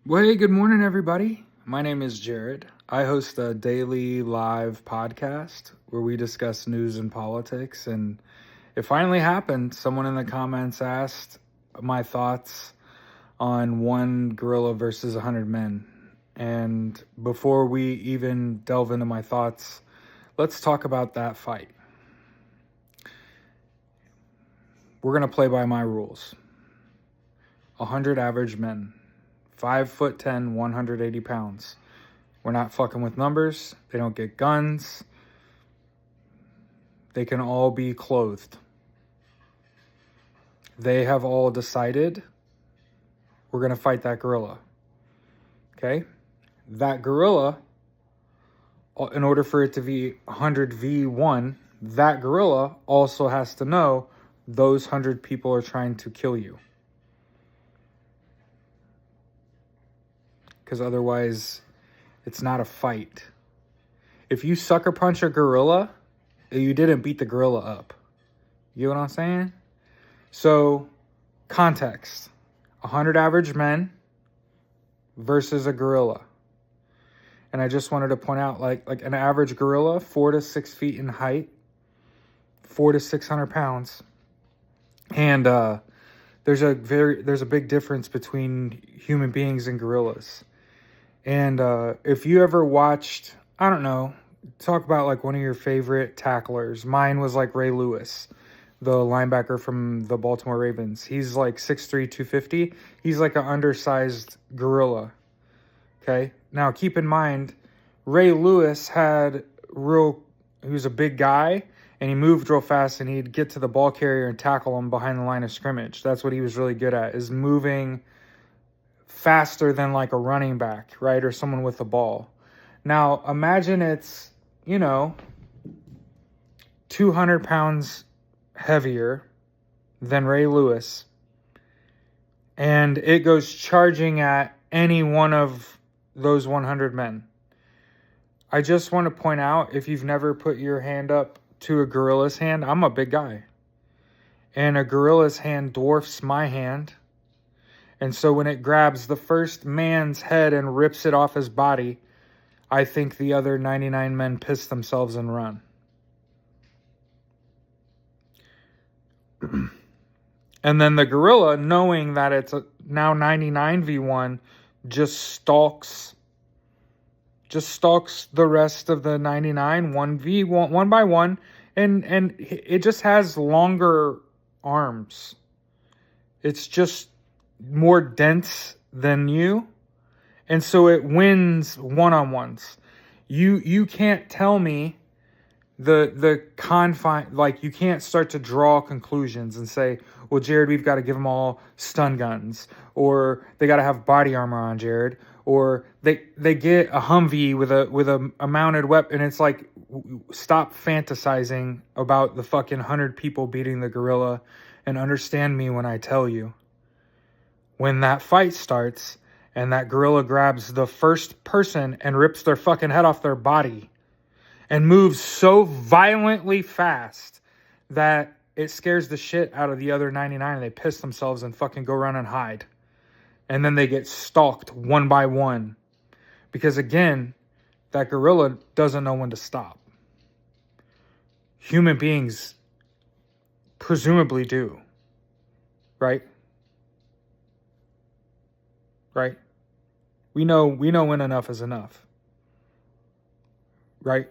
Well, hey, good morning, everybody. My name is Jared. I host a daily live podcast where we discuss news and politics. And it finally happened. Someone in the comments asked my thoughts on one gorilla versus 100 men. And before we even delve into my thoughts, let's talk about that fight. We're going to play by my rules. 100 average men. 5'10", 180 pounds. We're not fucking with numbers. They don't get guns. They can all be clothed. They have all decided we're going to fight that gorilla. Okay? That gorilla, in order for it to be 100v1, that gorilla also has to know those 100 people are trying to kill you. Because otherwise, it's not a fight. If you sucker punch a gorilla, you didn't beat the gorilla up. You know what I'm saying? So, context. 100 average men versus a gorilla. And I just wanted to point out, like an average gorilla, 4 to 6 feet in height, 400 to 600 pounds. And there's a big difference between human beings and gorillas. And if you ever watched, I don't know, talk about like one of your favorite tacklers. Mine was like Ray Lewis, the linebacker from the Baltimore Ravens. He's like 6'3", 250. He's like an undersized gorilla. Okay? Now keep in mind, Ray Lewis he was a big guy, and he moved real fast, and he'd get to the ball carrier and tackle him behind the line of scrimmage. That's what he was really good at, is moving faster than like a running back, right? Or someone with the ball. Now, imagine it's, 200 pounds heavier than Ray Lewis, and it goes charging at any one of those 100 men. I just want to point out, if you've never put your hand up to a gorilla's hand, I'm a big guy, and a gorilla's hand dwarfs my hand. And so when it grabs the first man's head and rips it off his body, I think the other 99 men piss themselves and run. And then the gorilla, knowing that it's now 99v1, just stalks the rest of the 99 1v1, one by one, and it just has longer arms. It's just more dense than you, and so it wins one-on-ones. You can't tell me the confine, like, you can't start to draw conclusions and say, well, Jared, we've got to give them all stun guns, or they got to have body armor on, Jared, or they get a Humvee with a mounted weapon. It's like, stop fantasizing about the fucking 100 people beating the gorilla, and understand me when I tell you. When that fight starts and that gorilla grabs the first person and rips their fucking head off their body and moves so violently fast that it scares the shit out of the other 99, and they piss themselves and fucking go run and hide. And then they get stalked one by one. Because again, that gorilla doesn't know when to stop. Human beings presumably do. Right? Right? We know when enough is enough. Right?